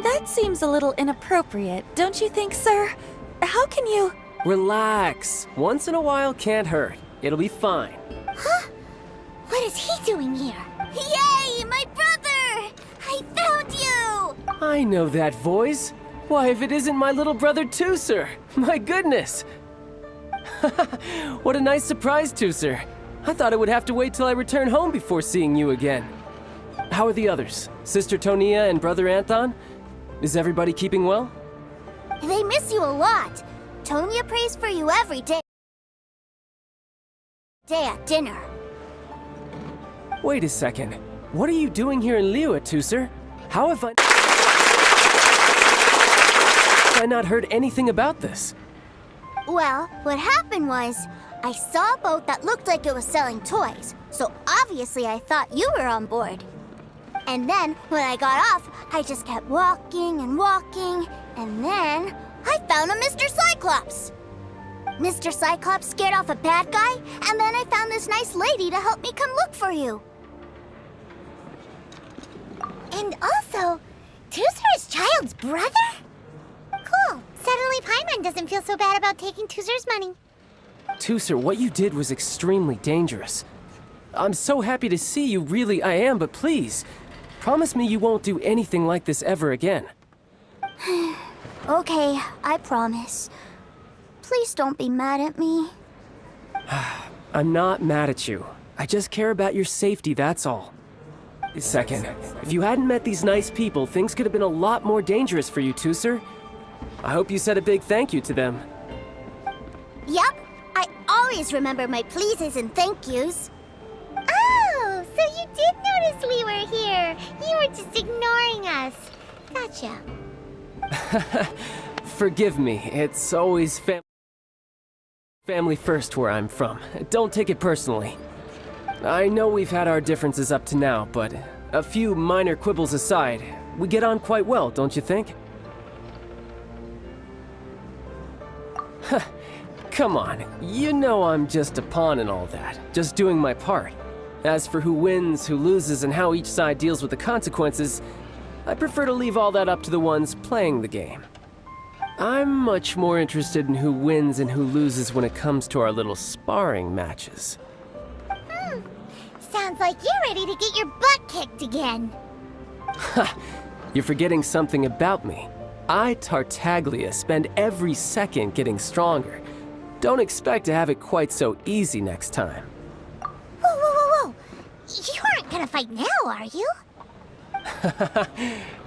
That seems a little inappropriate, don't you think, sir? How can you... Relax. Once in a while can't hurt. It'll be fine. Huh? What is he doing here? Yay, my brother! I found you! I know that voice. Why, if it isn't my little brother Tooser! My goodness! What a nice surprise, Tooser. I thought I would have to wait till I return home before seeing you again. How are the others? Sister Tonia and Brother Anthon? Is everybody keeping well? They miss you a lot. Tonia prays for you every day at dinner. Wait a second. What are you doing here in Liyue, Tooser? How have I not heard anything about this? Well, what happened was, I saw a boat that looked like it was selling toys, so obviously I thought you were on board. And then, when I got off, I just kept walking and walking, and then I found a Mr. Cyclops! Mr. Cyclops scared off a bad guy, and then I found this nice lady to help me come look for you. And also, Tooser is Childe's brother? Cool. Suddenly Paimon doesn't feel so bad about taking Tooser's money. Tooser, what you did was extremely dangerous. I'm so happy to see you, really I am, but please, promise me you won't do anything like this ever again. Okay, I promise. Please don't be mad at me. I'm not mad at you. I just care about your safety, that's all. Second, if you hadn't met these nice people, things could have been a lot more dangerous for you, Tooser. I hope you said a big thank you to them. Yep, I always remember my pleases and thank yous. Oh, so you did notice we were here. You were just ignoring us. Gotcha. Forgive me, it's always family first where I'm from. Don't take it personally. I know we've had our differences up to now, but a few minor quibbles aside, we get on quite well, don't you think? Come on, you know I'm just a pawn and all that, just doing my part. As for who wins, who loses, and how each side deals with the consequences, I prefer to leave all that up to the ones playing the game. I'm much more interested in who wins and who loses when it comes to our little sparring matches. Sounds like you're ready to get your butt kicked again. Ha! You're forgetting something about me. I, Tartaglia, spend every second getting stronger. Don't expect to have it quite so easy next time. Whoa, whoa, whoa, whoa! You aren't gonna fight now, are you?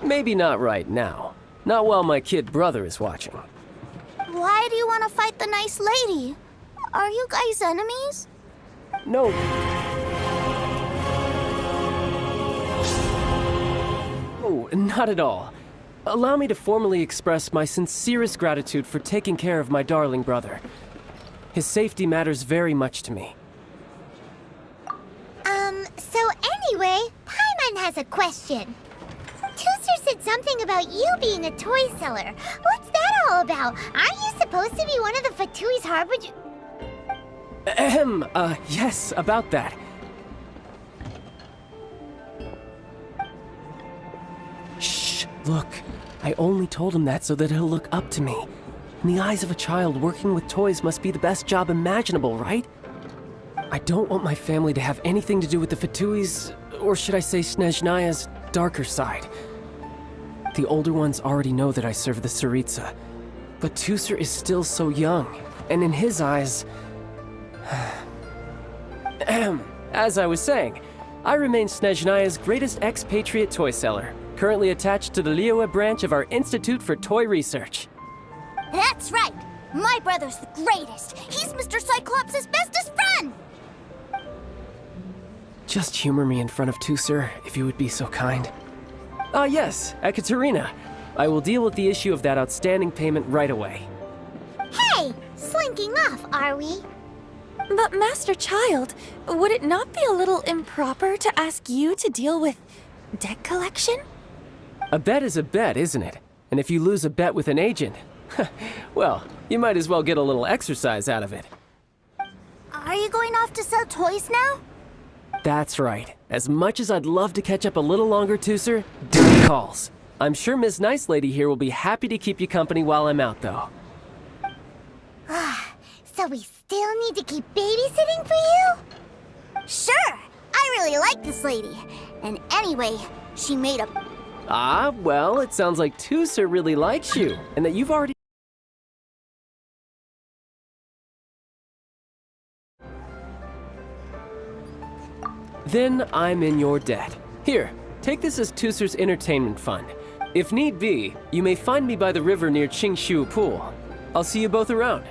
Maybe not right now. Not while my kid brother is watching. Why do you want to fight the nice lady? Are you guys enemies? No. Oh, not at all. Allow me to formally express my sincerest gratitude for taking care of my darling brother. His safety matters very much to me. So anyway, Paimon has a question. Tooser said something about you being a toy seller. What's that all about? Aren't you supposed to be one of the Fatui's harbinger? Yes, about that. Shh, look. I only told him that so that he'll look up to me. In the eyes of a child, working with toys must be the best job imaginable, right? I don't want my family to have anything to do with the Fatui's, or should I say Snezhnaya's, darker side. The older ones already know that I serve the Tsaritsa, but Tooser is still so young, and in his eyes... As I was saying, I remain Snezhnaya's greatest expatriate toy seller, currently attached to the Liyue branch of our Institute for Toy Research. That's right! My brother's the greatest! He's Mr. Cyclops' bestest friend! Just humor me in front of Tooser, if you would be so kind. Yes, Ekaterina. I will deal with the issue of that outstanding payment right away. Hey! Slinking off, are we? But Master Childe, would it not be a little improper to ask you to deal with debt collection? A bet is a bet, isn't it? And if you lose a bet with an agent, well, you might as well get a little exercise out of it. Are you going off to sell toys now? That's right. As much as I'd love to catch up a little longer, Tooser, duty calls. I'm sure Miss Nice Lady here will be happy to keep you company while I'm out, though. So we still need to keep babysitting for you? Sure! I really like this lady. And anyway, she made a... Ah, well, it sounds like Tooser really likes you, and that you've already... Then I'm in your debt. Here, take this as Tooser's entertainment fund. If need be, you may find me by the river near Qingshu Pool. I'll see you both around.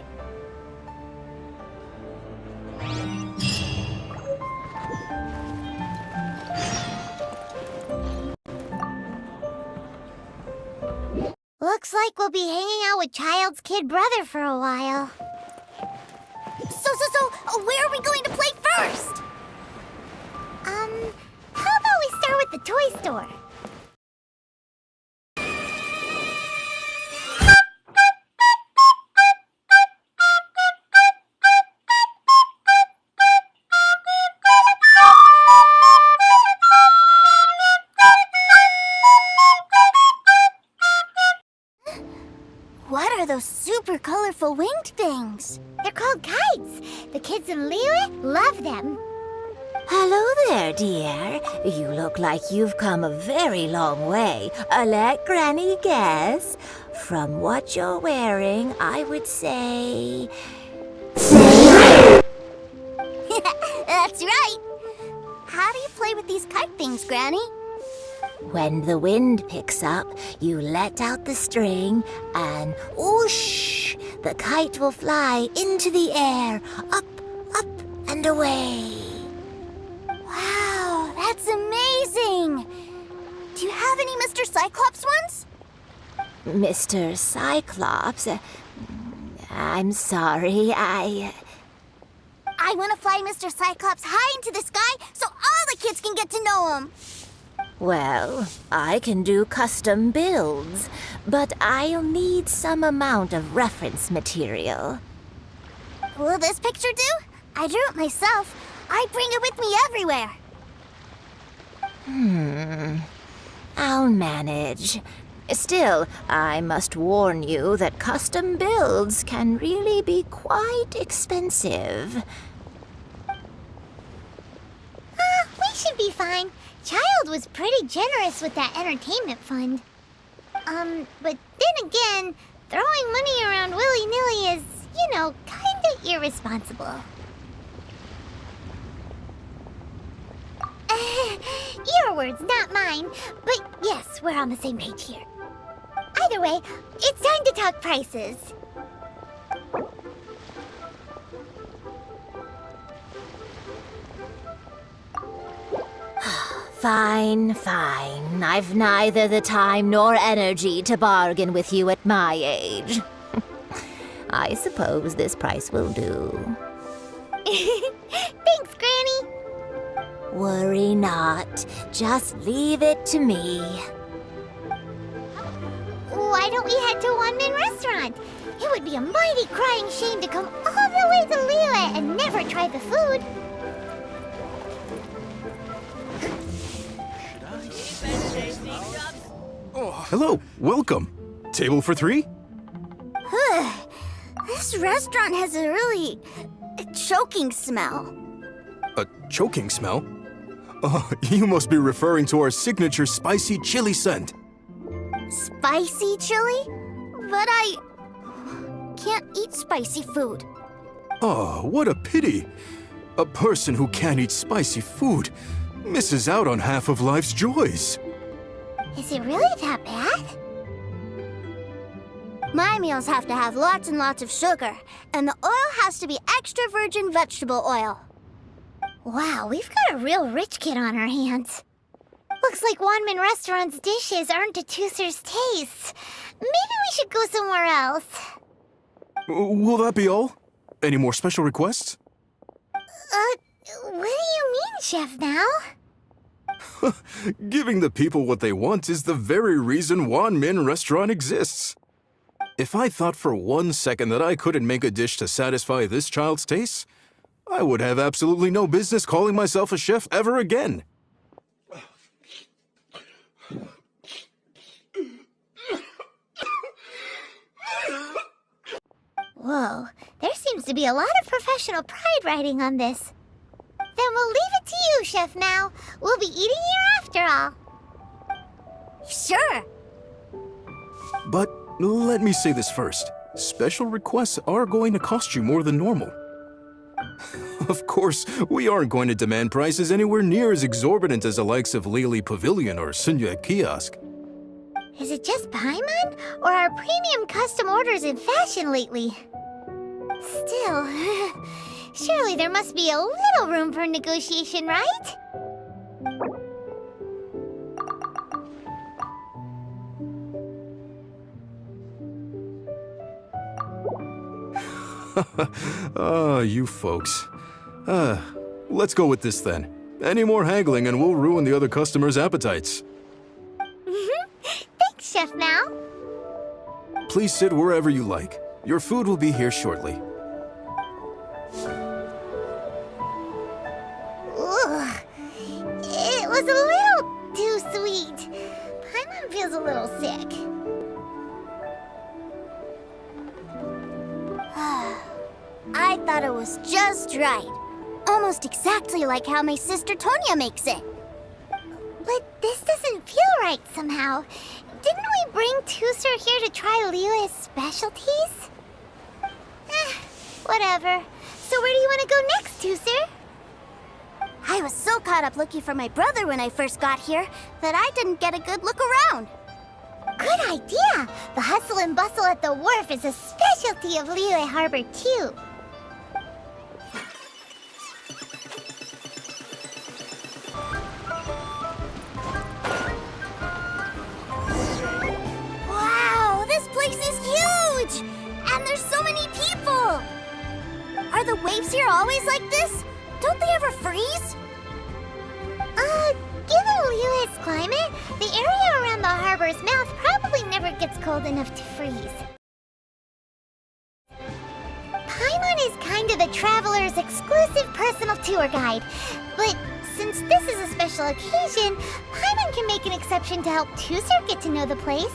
Looks like we'll be hanging out with Childe's kid brother for a while. So, where are we going to play first? How about we start with the toy store? What are those super colorful winged things? They're called kites. The kids in Liyue love them. Hello there, dear. You look like you've come a very long way. Let Granny guess. From what you're wearing, I would say... That's right. How do you play with these kite things, Granny? When the wind picks up, you let out the string and whoosh! The kite will fly into the air, up, and away. Wow, that's amazing! Do you have any Mr. Cyclops ones? Mr. Cyclops, I'm sorry, I want to fly Mr. Cyclops high into the sky so all the kids can get to know him. Well, I can do custom builds, but I'll need some amount of reference material. Will this picture do? I drew it myself. I bring it with me everywhere. I'll manage. Still, I must warn you that custom builds can really be quite expensive. We should be fine. Childe was pretty generous with that entertainment fund. But then again, throwing money around willy-nilly is, kinda irresponsible. Your words, not mine. But yes, we're on the same page here. Either way, it's time to talk prices. Fine. I've neither the time nor energy to bargain with you at my age. I suppose this price will do. Thanks, Granny. Worry not. Just leave it to me. Why don't we head to Wanmin Restaurant? It would be a mighty crying shame to come all the way to Liyue and never try the food. Oh, hello. Welcome. Table for three? This restaurant has a really choking smell. A choking smell? Oh, you must be referring to our signature spicy chili scent. Spicy chili? But I can't eat spicy food. Oh, what a pity. A person who can't eat spicy food misses out on half of life's joys. Is it really that bad? My meals have to have lots and lots of sugar, and the oil has to be extra virgin vegetable oil. Wow, we've got a real rich kid on our hands. Looks like Wanmin Restaurant's dishes aren't to Tooser's taste. Maybe we should go somewhere else. Will that be all? Any more special requests? What do you mean, Chef now? Giving the people what they want is the very reason Wanmin Restaurant exists. If I thought for 1 second that I couldn't make a dish to satisfy this child's tastes, I would have absolutely no business calling myself a chef ever again. Whoa, there seems to be a lot of professional pride riding on this. Then we'll leave it to you, Chef Mao. We'll be eating here after all. Sure. But let me say this first. Special requests are going to cost you more than normal. Of course, we aren't going to demand prices anywhere near as exorbitant as the likes of Lily Pavilion or Sunya Kiosk. Is it just Paimon? Or are premium custom orders in fashion lately? Still, surely there must be a little room for negotiation, right? You folks. Let's go with this then. Any more haggling and we'll ruin the other customers' appetites. Thanks, Chef Mao. Please sit wherever you like. Your food will be here shortly. Ugh. It was a little too sweet. Paimon feels a little sick. I thought it was just right. Almost exactly like how my sister Tonya makes it. But this doesn't feel right somehow. Didn't we bring Tusser here to try Liyue's specialties? Whatever. So where do you want to go next, Tusser? I was so caught up looking for my brother when I first got here that I didn't get a good look around. Good idea! The hustle and bustle at the wharf is a specialty of Liyue Harbor, too. Wow, this place is huge! And there's so many people! Are the waves here always like this? Don't they ever freeze? Given Liyue's climate, the area around the harbor's mouth probably never gets cold enough to freeze. Paimon is kind of the traveler's exclusive personal tour guide, but since this is a special occasion, Paimon can make an exception to help Tusser get to know the place.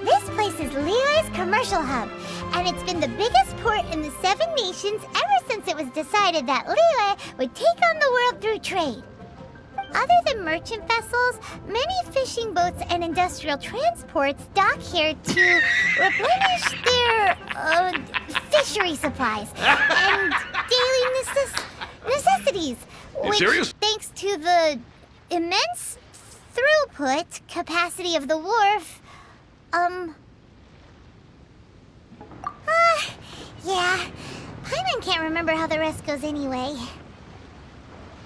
This place is Liyue's commercial hub, and it's been the biggest port in the 7 nations ever since it was decided that Liyue would take on the world through trade. Other than merchant vessels, many fishing boats and industrial transports dock here to replenish their fishery supplies and daily necessities. Which, serious? thanks to the immense throughput capacity of the wharf, yeah, Paimon can't remember how the rest goes anyway.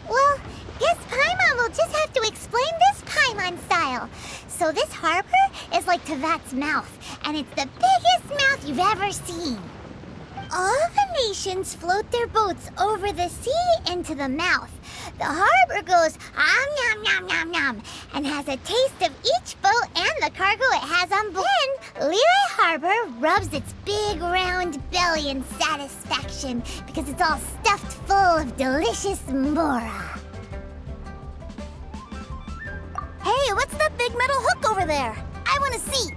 Well, guess Paimon will just have to explain this Paimon style. So this harbor is like Tevat's mouth, and it's the biggest mouth you've ever seen. All the nations float their boats over the sea into the mouth. The harbor goes nom nom nom nom and has a taste of each boat and the cargo it has on board. Then Liyue Harbor rubs its big round belly in satisfaction because it's all stuffed full of delicious mbora. Hey, what's that big metal hook over there? I want to see.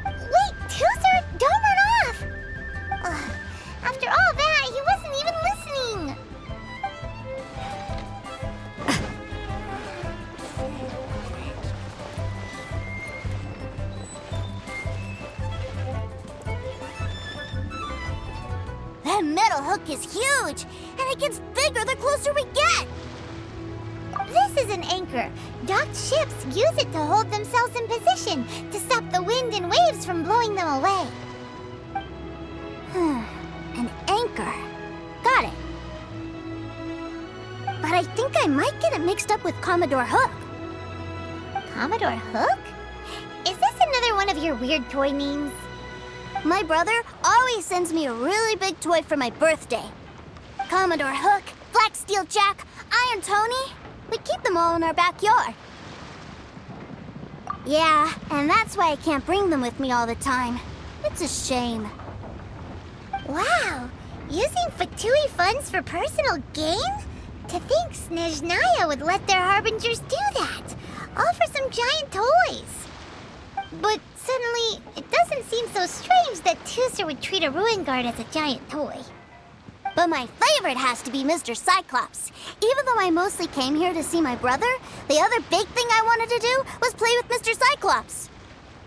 Wait, Tusser, don't run off. After all that, he wasn't even listening. That metal hook is huge, and it gets bigger the closer we get. This is an anchor. Docked ships use it to hold themselves in position to stop the wind and waves from blowing them away. An anchor. Got it. But I think I might get it mixed up with Commodore Hook. Commodore Hook? Is this another one of your weird toy names? My brother always sends me a really big toy for my birthday. Commodore Hook, Black Steel Jack, Iron Tony. We keep them all in our backyard. Yeah, and that's why I can't bring them with me all the time. It's a shame. Wow! Using Fatui funds for personal gain? To think Snezhnaya would let their harbingers do that! All for some giant toys! But Suddenly, it doesn't seem so strange that Tooser would treat a ruin guard as a giant toy. But my favorite has to be Mr. Cyclops. Even though I mostly came here to see my brother, the other big thing I wanted to do was play with Mr. Cyclops.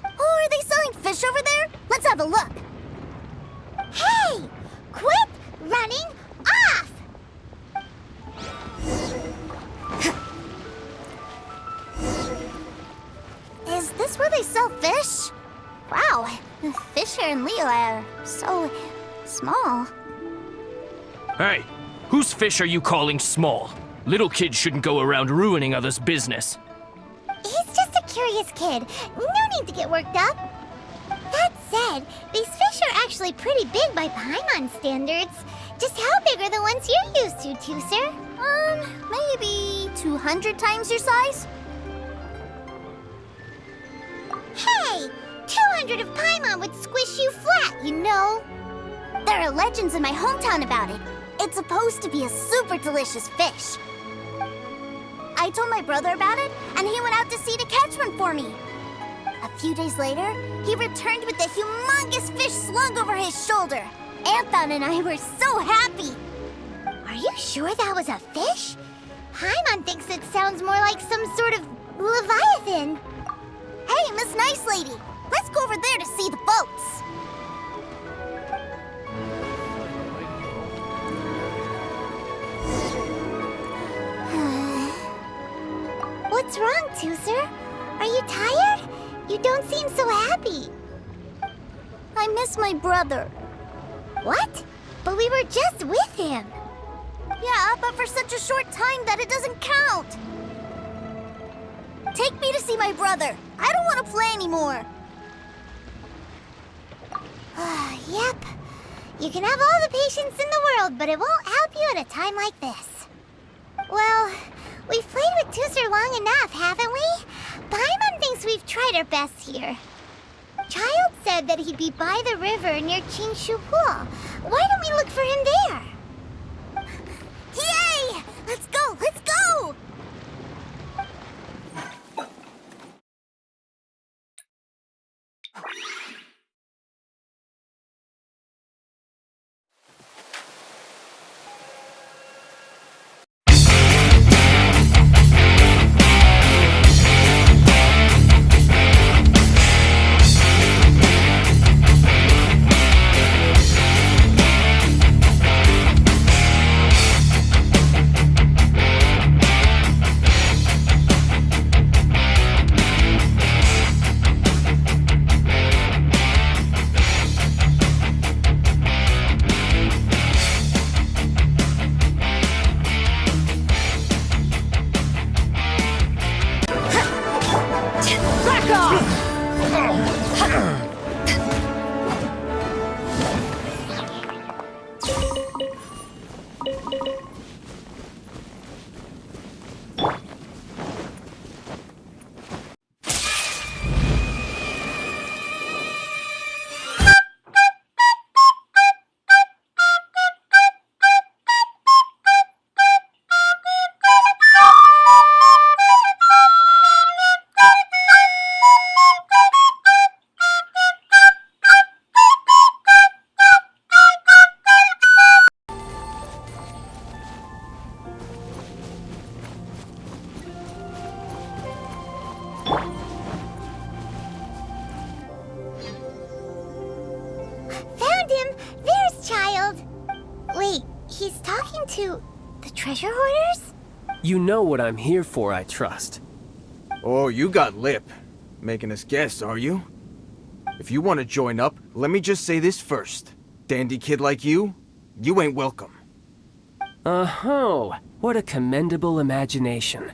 Oh, are they selling fish over there? Let's have a look. Hey! Quit running off! Is this where they sell fish? Wow, the fish here in Leo are so small. Hey, whose fish are you calling small? Little kids shouldn't go around ruining others' business. He's just a curious kid. No need to get worked up. That said, these fish are actually pretty big by Paimon standards. Just how big are the ones you're used to, Tooser? Maybe 200 times your size? Hey! 200 of Paimon would squish you flat, you know. There are legends in my hometown about it. It's supposed to be a super delicious fish. I told my brother about it, and he went out to sea to catch one for me. A few days later, he returned with a humongous fish slung over his shoulder. Anthon and I were so happy. Are you sure that was a fish? Paimon thinks it sounds more like some sort of leviathan. Hey, Miss Nice Lady, let's go over there to see the boats. What's wrong, Tooser? Are you tired? You don't seem so happy. I miss my brother. What? But we were just with him. Yeah, but for such a short time that it doesn't count. Take me to see my brother. I don't want to play anymore. Yep. You can have all the patience in the world, but it won't help you at a time like this. Well, we've played with Tooser long enough, haven't we? Paimon thinks we've tried our best here. Childe said that he'd be by the river near Chingshu Pool. Why don't we look for him there? Yay! Let's go! Let's go! Found him! There's Childe! Wait, he's talking to the treasure hoarders? You know what I'm here for, I trust. Oh, you got lip. Making us guess, are you? If you want to join up, let me just say this first. Dandy kid like you ain't welcome. Oh, what a commendable imagination.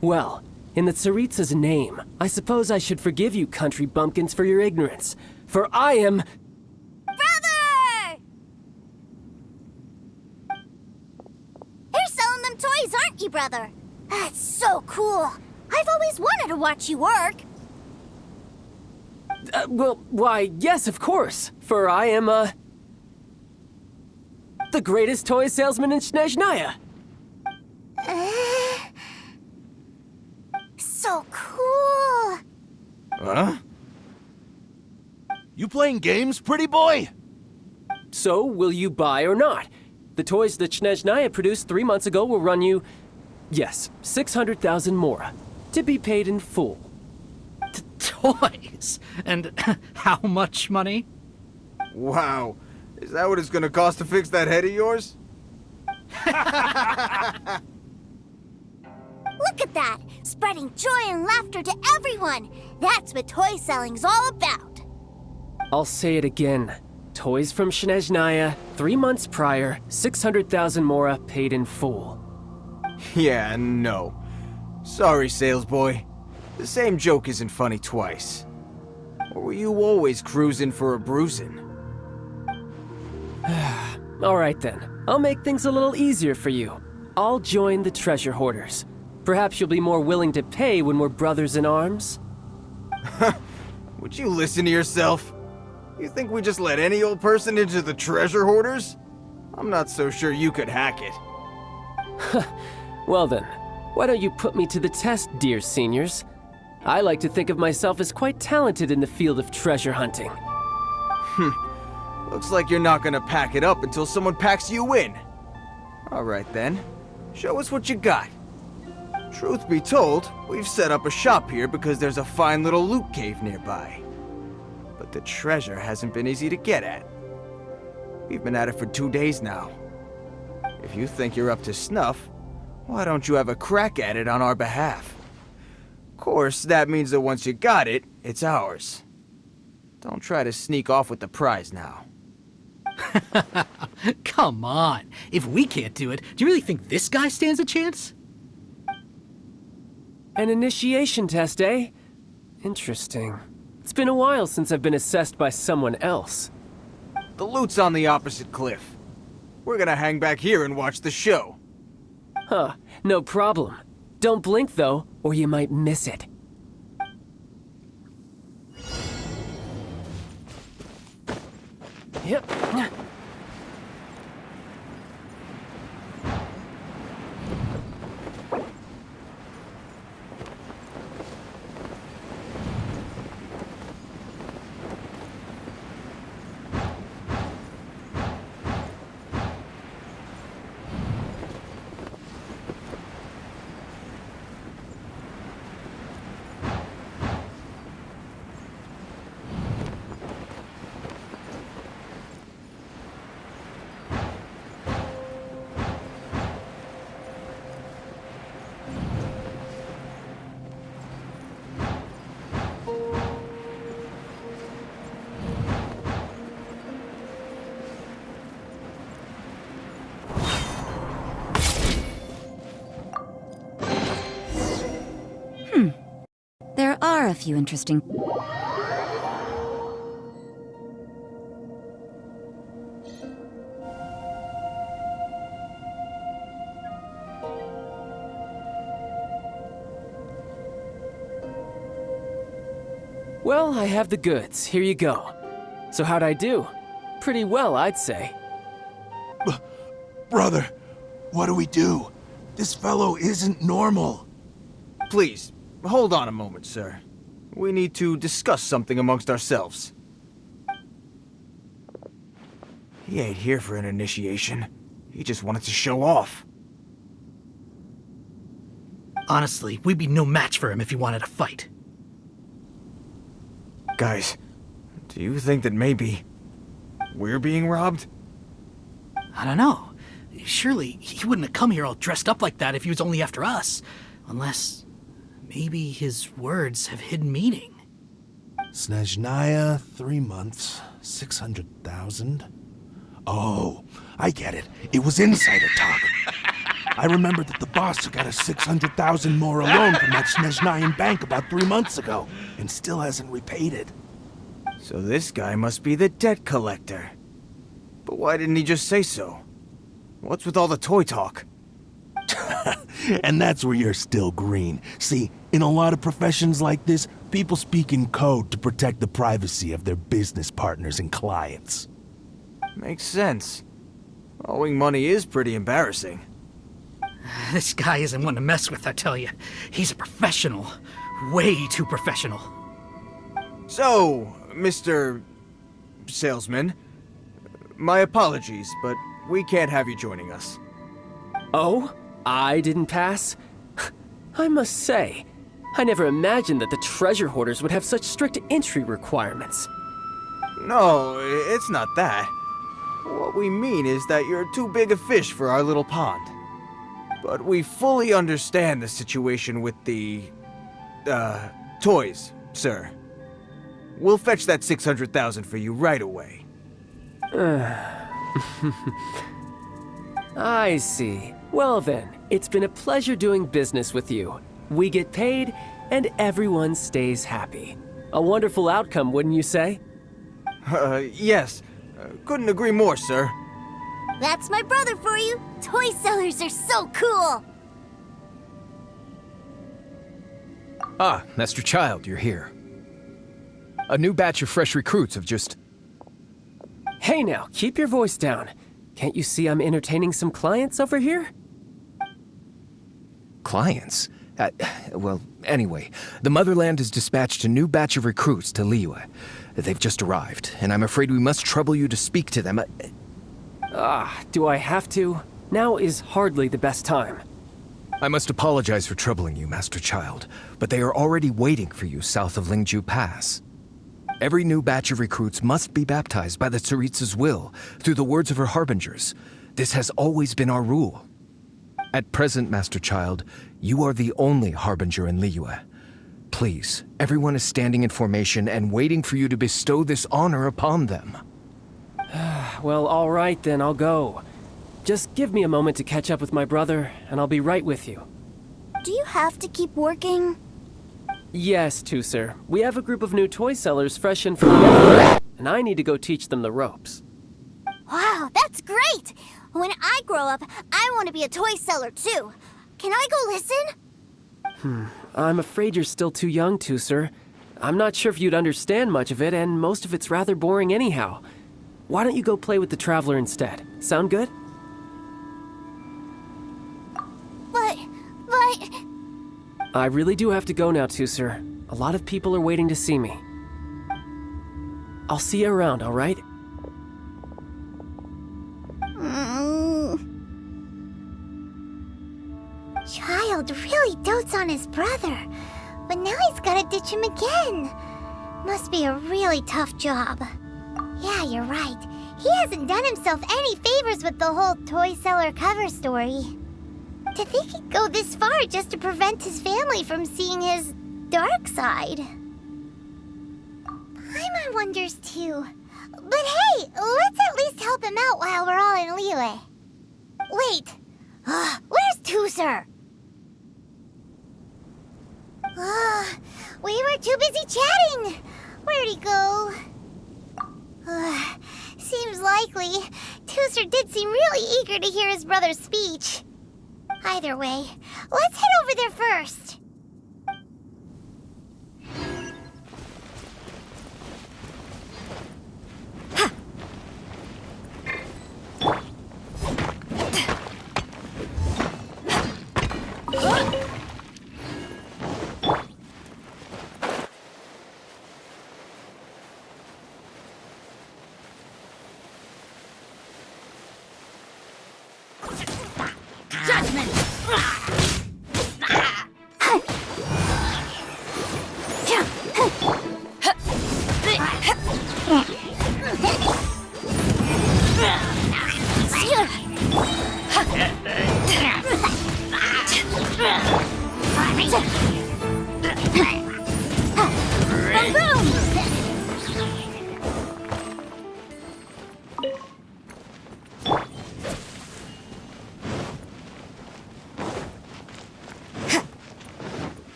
Well, in the Tsaritsa's name, I suppose I should forgive you country bumpkins for your ignorance, for I am... Brother! You're selling them toys, aren't you, brother? That's so cool. I've always wanted to watch you work. Why, yes, of course, for I am, the greatest toy salesman in Snezhnaya. So cool. Huh? You playing games, pretty boy? So, will you buy or not? The toys that Snezhnaya produced 3 months ago will run you, yes, 600,000 mora, to be paid in full. Toys? And how much money? Wow. Is that what it's gonna cost to fix that head of yours? Look at that! Spreading joy and laughter to everyone! That's what toy selling's all about! I'll say it again. Toys from Snezhnaya, 3 months prior, 600,000 mora paid in full. Yeah, no. Sorry, salesboy. The same joke isn't funny twice. Or were you always cruising for a bruising? Alright then, I'll make things a little easier for you. I'll join the treasure hoarders. Perhaps you'll be more willing to pay when we're brothers in arms? Would you listen to yourself? You think we just let any old person into the treasure hoarders? I'm not so sure you could hack it. Well then, why don't you put me to the test, dear seniors? I like to think of myself as quite talented in the field of treasure hunting. Looks like you're not gonna pack it up until someone packs you in. Alright then, show us what you got. Truth be told, we've set up a shop here because there's a fine little loot cave nearby. But the treasure hasn't been easy to get at. We've been at it for 2 days now. If you think you're up to snuff, why don't you have a crack at it on our behalf? Of course, that means that once you got it, it's ours. Don't try to sneak off with the prize now. Come on. If we can't do it, do you really think this guy stands a chance? An initiation test, eh? Interesting. It's been a while since I've been assessed by someone else. The loot's on the opposite cliff. We're gonna hang back here and watch the show. Huh, no problem. Don't blink though, or you might miss it. Yep. There are a few interesting... Well, I have the goods. Here you go. So how'd I do? Pretty well, I'd say. Brother, what do we do? This fellow isn't normal. Please, hold on a moment, sir. We need to discuss something amongst ourselves. He ain't here for an initiation. He just wanted to show off. Honestly, we'd be no match for him if he wanted a fight. Guys, do you think that maybe we're being robbed? I don't know. Surely he wouldn't have come here all dressed up like that if he was only after us. Unless maybe his words have hidden meaning. Snezhnaya, 3 months, 600,000. Oh, I get it. It was insider talk. I remember that the boss got a 600,000 more loan from that Snezhnayan bank about 3 months ago, and still hasn't repaid it. So this guy must be the debt collector. But why didn't he just say so? What's with all the toy talk? And that's where you're still green. See, in a lot of professions like this, people speak in code to protect the privacy of their business partners and clients. Makes sense. Owing money is pretty embarrassing. This guy isn't one to mess with, I tell you. He's a professional. Way too professional. So, Mr. salesman. My apologies, but we can't have you joining us. Oh? I didn't pass? I must say, I never imagined that the treasure hoarders would have such strict entry requirements. No, it's not that. What we mean is that you're too big a fish for our little pond. But we fully understand the situation with the, toys, sir. We'll fetch that 600,000 for you right away. I see. Well then, it's been a pleasure doing business with you. We get paid, and everyone stays happy. A wonderful outcome, wouldn't you say? Yes. Couldn't agree more, sir. That's my brother for you. Toy sellers are so cool. Ah, Master Childe, you're here. A new batch of fresh recruits have just... Hey now, keep your voice down. Can't you see I'm entertaining some clients over here? Clients? Well, anyway, the Motherland has dispatched a new batch of recruits to Liyue. They've just arrived, and I'm afraid we must trouble you to speak to them. Do I have to? Now is hardly the best time. I must apologize for troubling you, Master Childe, but they are already waiting for you south of Lingju Pass. Every new batch of recruits must be baptized by the Tsaritsa's will, through the words of her harbingers. This has always been our rule. At present, Master Childe, you are the only harbinger in Liyue. Please, everyone is standing in formation and waiting for you to bestow this honor upon them. Well, all right then, I'll go. Just give me a moment to catch up with my brother, and I'll be right with you. Do you have to keep working? Yes, sir. We have a group of new toy sellers fresh in from the and I need to go teach them the ropes. Wow, that's great! When I grow up, I want to be a toy seller too. Can I go listen? I'm afraid you're still too young, sir. I'm not sure if you'd understand much of it, and most of it's rather boring anyhow. Why don't you go play with the Traveler instead? Sound good? But... I really do have to go now, sir. A lot of people are waiting to see me. I'll see you around, all right? Childe really dotes on his brother, but now he's gotta ditch him again. Must be a really tough job. Yeah, you're right. He hasn't done himself any favors with the whole toy seller cover story. To think he'd go this far just to prevent his family from seeing his dark side. Paimon wonders too. But hey, let's at least help him out while we're all in Liyue. Wait, where's Tuser? We were too busy chatting. Where'd he go? Seems likely. Tuser did seem really eager to hear his brother's speech. Either way, let's head over there first.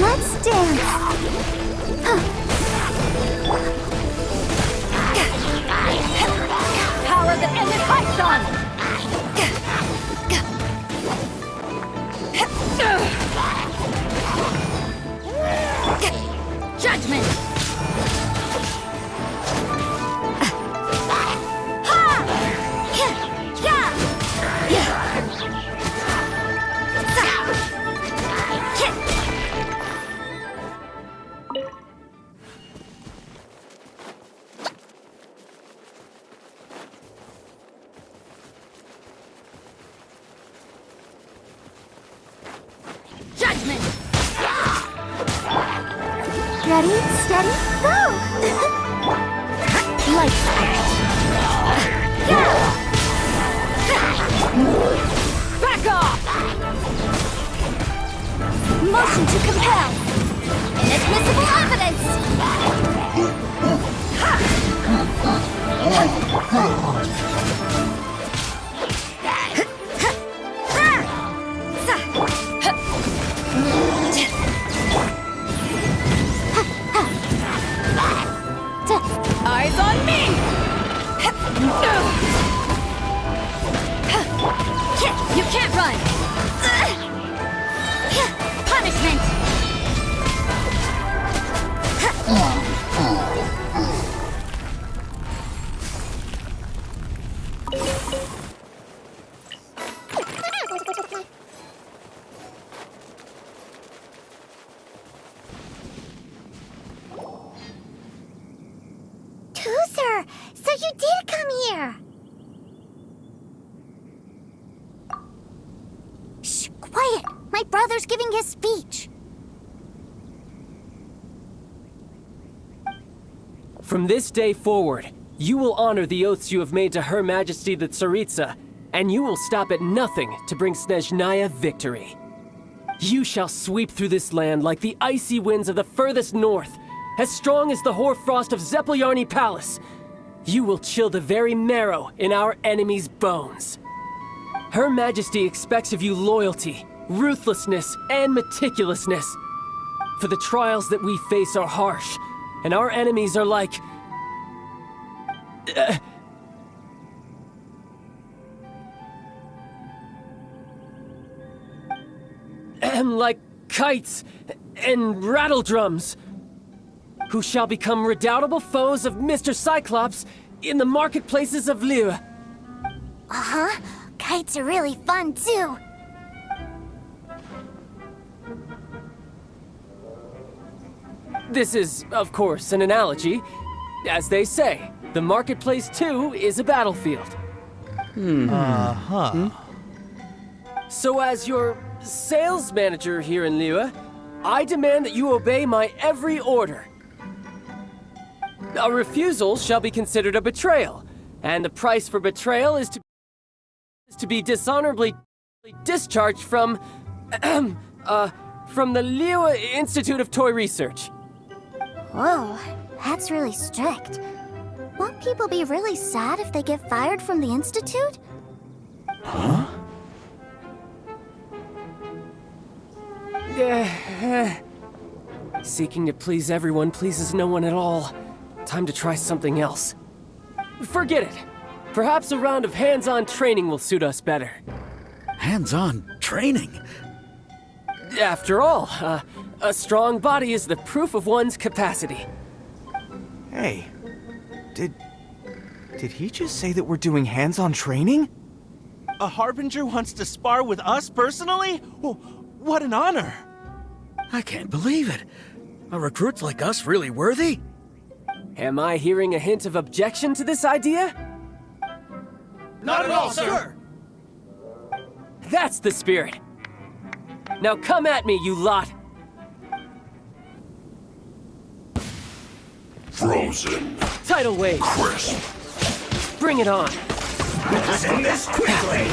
Let's dance. Power that ended Python! Ready, steady, go! Light spirit. Back off! Motion to compel! Inadmissible evidence! Eyes on me! You can't run! Punishment! Toozer, so you did come here! Shh, quiet! My brother's giving his speech. From this day forward, you will honor the oaths you have made to Her Majesty the Tsaritsa, and you will stop at nothing to bring Snezhnaya victory. You shall sweep through this land like the icy winds of the furthest north, as strong as the hoarfrost of Zepelyarny Palace. You will chill the very marrow in our enemies' bones. Her Majesty expects of you loyalty, ruthlessness, and meticulousness. For the trials that we face are harsh, and our enemies are like... like kites and rattle drums, who shall become redoubtable foes of Mr. Cyclops in the marketplaces of Liyue. Uh-huh. Kites are really fun, too. This is, of course, an analogy. As they say, the marketplace, too, is a battlefield. So as your sales manager here in Liyue, I demand that you obey my every order. A refusal shall be considered a betrayal, and the price for betrayal is to be dishonorably discharged from the Liyue Institute of Toy Research. Whoa, that's really strict. Won't people be really sad if they get fired from the Institute? Huh? Seeking to please everyone pleases no one at all. Time to try something else. Forget it. Perhaps a round of hands-on training will suit us better. Hands-on training? After all, a strong body is the proof of one's capacity. Hey, did he just say that we're doing hands-on training? A Harbinger wants to spar with us personally? Oh, what an honor! I can't believe it. Are recruits like us really worthy? Am I hearing a hint of objection to this idea? Not at all, sir! That's the spirit. Now come at me, you lot! Frozen. Tidal wave. Crisp. Bring it on. Send this quickly.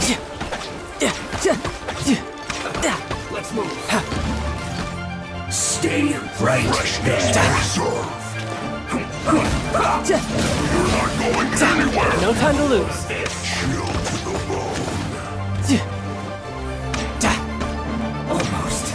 Let's move. Stay right there. Reserve. You're not going anywhere. No time to lose. Chill to the bone. Almost.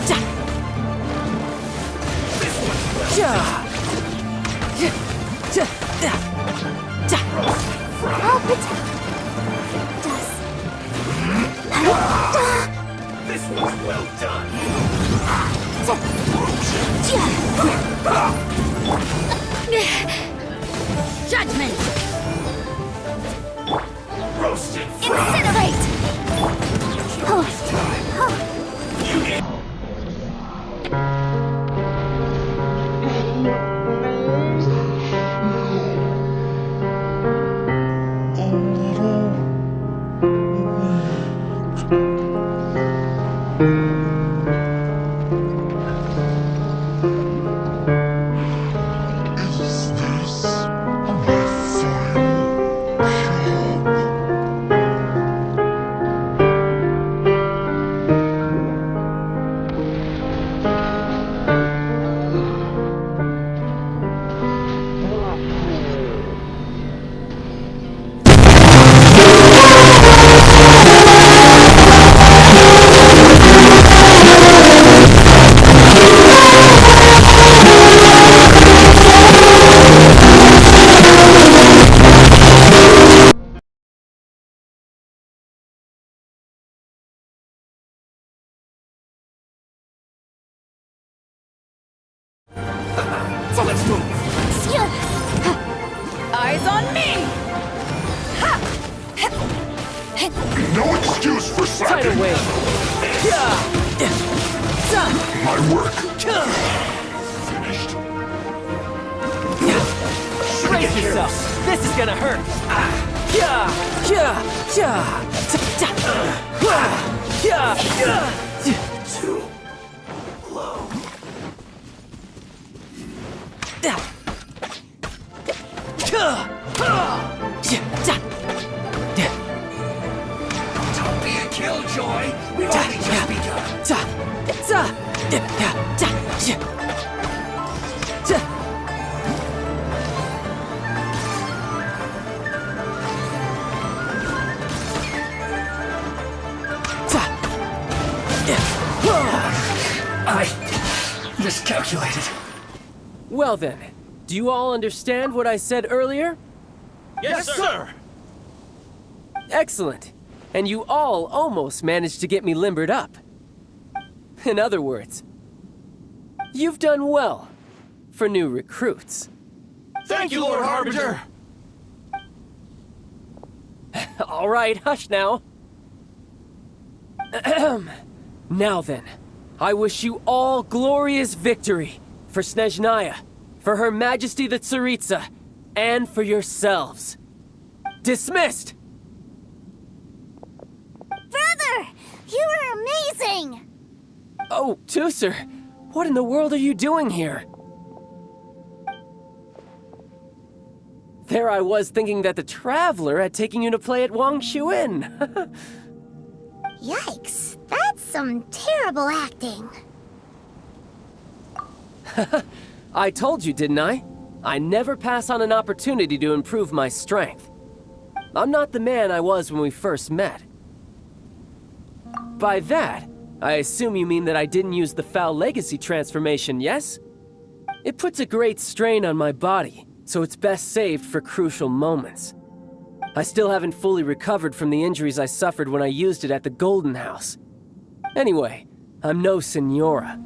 This was well done. Judgment! Roasted. Incinerate! Let's move. Eyes on me! No excuse for Tidal slacking. wave. My work finished. Brace yourself. This is gonna hurt. Too low. Don't be a killjoy. We've only just begun. I miscalculated. Well then, do you all understand what I said earlier? Yes, sir. Excellent. And you all almost managed to get me limbered up. In other words, you've done well for new recruits. Thank you, Lord Harbinger. All right, hush now. Now then, I wish you all glorious victory for Snezhnaya, for Her Majesty the Tsaritsa, and for yourselves. Dismissed! Brother, you are amazing! Oh, Tusser, what in the world are you doing here? There I was thinking that the Traveler had taken you to play at Wang Xuan. Yikes, that's some terrible acting. I told you, didn't I? I never pass on an opportunity to improve my strength. I'm not the man I was when we first met. By that, I assume you mean that I didn't use the Foul Legacy transformation, yes? It puts a great strain on my body, so it's best saved for crucial moments. I still haven't fully recovered from the injuries I suffered when I used it at the Golden House. Anyway, I'm no Senora.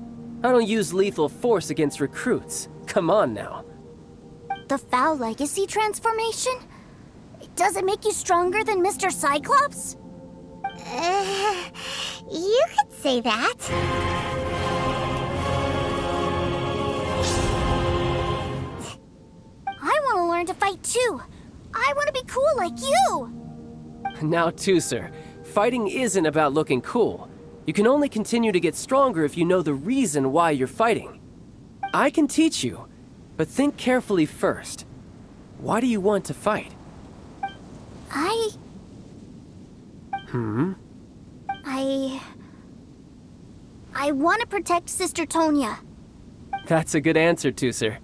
I don't use lethal force against recruits. Come on now. The Foul Legacy transformation? Does it make you stronger than Mr. Cyclops? You could say that. I want to learn to fight too. I want to be cool like you. Now, Tusser, fighting isn't about looking cool. You can only continue to get stronger if you know the reason why you're fighting. I can teach you, but think carefully first. Why do you want to fight? I want to protect Sister Tonya. That's a good answer, Tusser.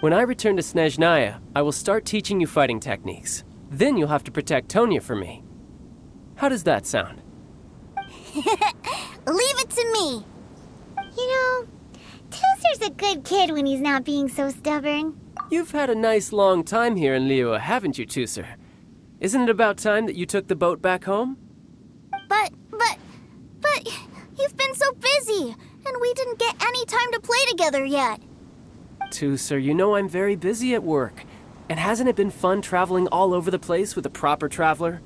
When I return to Snezhnaya, I will start teaching you fighting techniques. Then you'll have to protect Tonya for me. How does that sound? Leave it to me. You know, Tusser's a good kid when he's not being so stubborn. You've had a nice long time here in Liyue, haven't you, Tusser? Isn't it about time that you took the boat back home? But, you've been so busy, and we didn't get any time to play together yet. Tusser, you know I'm very busy at work. And hasn't it been fun traveling all over the place with a proper traveler?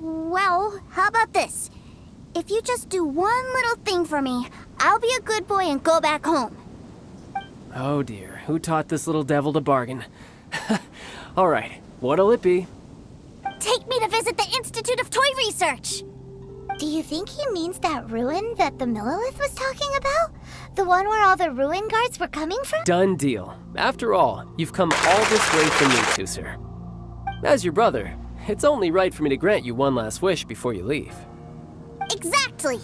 Well, how about this? If you just do one little thing for me, I'll be a good boy and go back home. Oh dear, who taught this little devil to bargain? All right, what'll it be? Take me to visit the Institute of Toy Research. Do you think he means that ruin that the Millilith was talking about? The one where all the ruin guards were coming from? Done deal. After all, you've come all this way for me, Tusser. As your brother, it's only right for me to grant you one last wish before you leave. Exactly.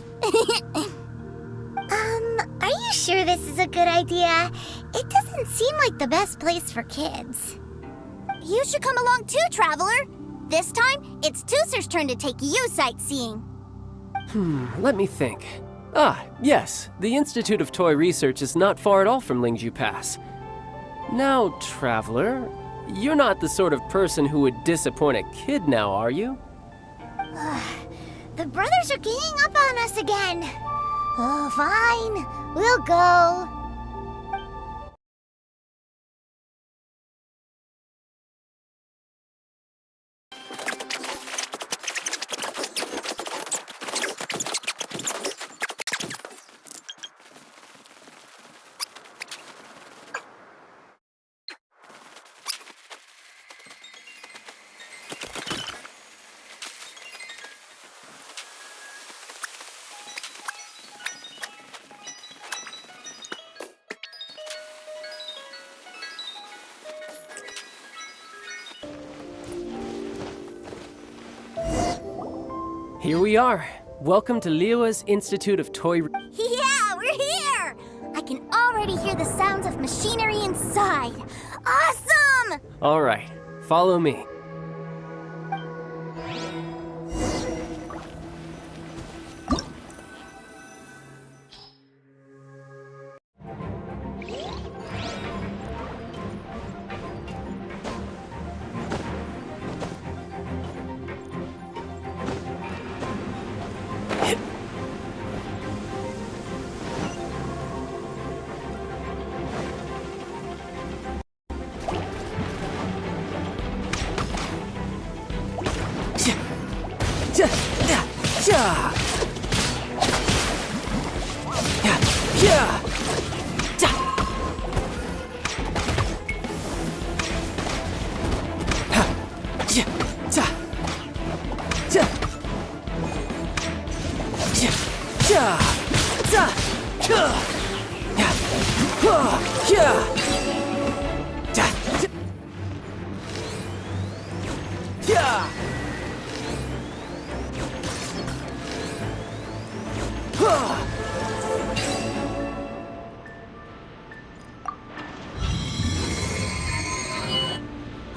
Are you sure this is a good idea? It doesn't seem like the best place for kids. You should come along too, Traveler. This time, it's Tusser's turn to take you sightseeing. Let me think. Ah, yes, the Institute of Toy Research is not far at all from Lingju Pass. Now, Traveler, you're not the sort of person who would disappoint a kid now, are you? The brothers are ganging up on us again. Oh, fine. We'll go. Here we are. Welcome to Liyue's Institute of Toy... Yeah, we're here! I can already hear the sounds of machinery inside. Awesome! All right, follow me.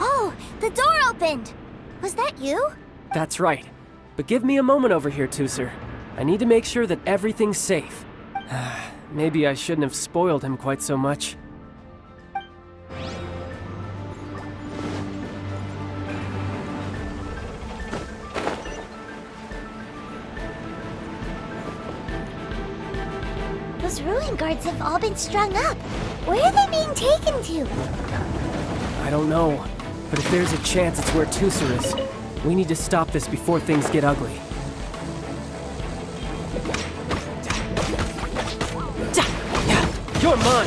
Oh, the door opened! Was that you? That's right. But give me a moment over here, Tooser. I need to make sure that everything's safe. Maybe I shouldn't have spoiled him quite so much. Those ruin guards have all been strung up. Where are they being taken to? I don't know, but if there's a chance it's where Tooser is, we need to stop this before things get ugly. You're mine!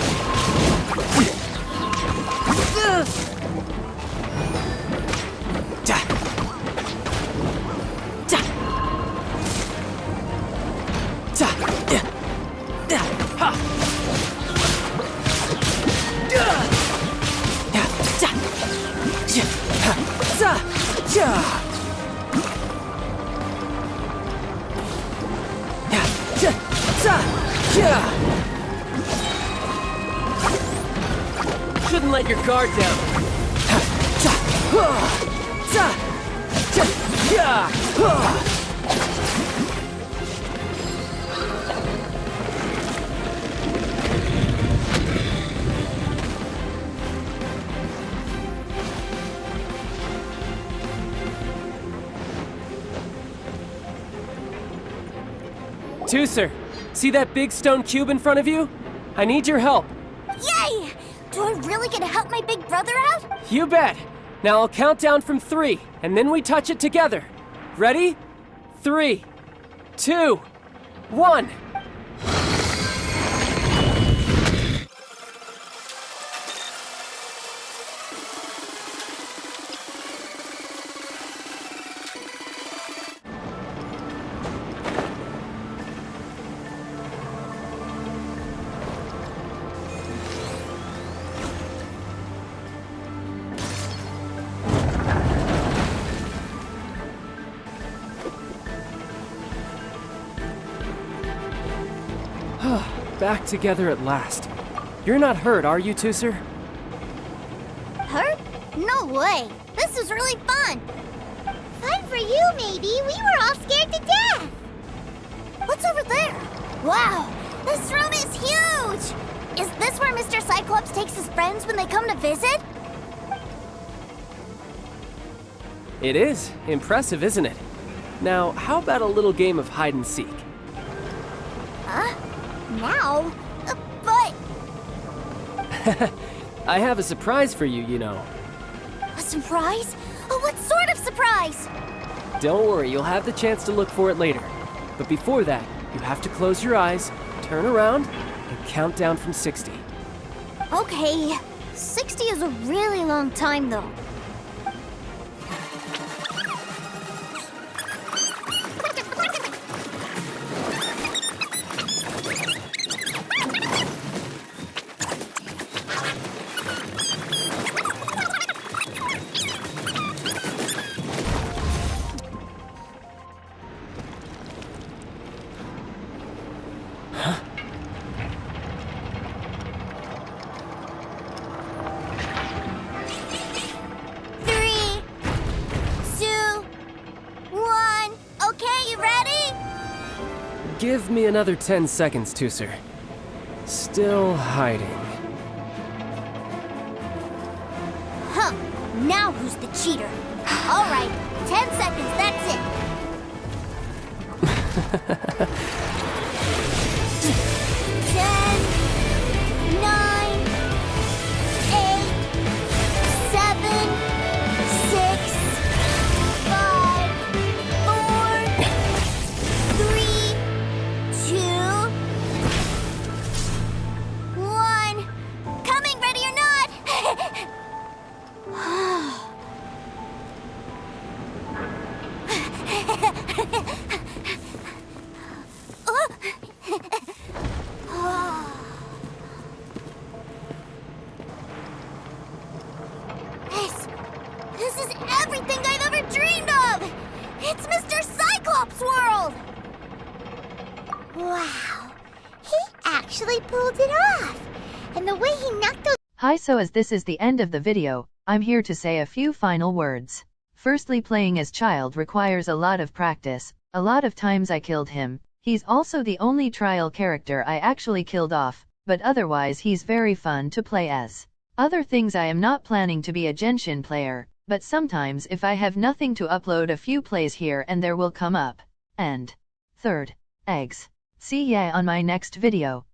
Shouldn't let your guard down. Tooser, see that big stone cube in front of you? I need your help. Yay! Do I really get to help my big brother out? You bet. Now I'll count down from 3, and then we touch it together. Ready? 3, 2, 1. Back together at last. You're not hurt, are you, Tooser? Hurt? No way. This was really fun. Fun for you, maybe. We were all scared to death. What's over there? Wow, this room is huge. Is this where Mr. Cyclops takes his friends when they come to visit? It is. Impressive, isn't it? Now, how about a little game of hide and seek? Huh? Now? But... I have a surprise for you, you know. A surprise? What sort of surprise? Don't worry, you'll have the chance to look for it later. But before that, you have to close your eyes, turn around, and count down from 60. Okay. 60 is a really long time, though. Give me another 10 seconds, Tusser. Still hiding. Huh. Now who's the cheater? All right, 10 seconds, that's it. 10, 9, 8, 7, 6, 5, 4, 3, 2, 1. Coming, ready or not? This is everything I've ever dreamed of! It's Mr. Cyclops' world! Wow, he actually pulled it off! And the way he knocked those— Hi, so as this is the end of the video, I'm here to say a few final words. Firstly, playing as Childe requires a lot of practice. A lot of times I killed him. He's also the only trial character I actually killed off, but otherwise he's very fun to play as. Other things, I am not planning to be a Genshin player, but sometimes if I have nothing to upload, a few plays here and there will come up. And third, eggs. See ya on my next video.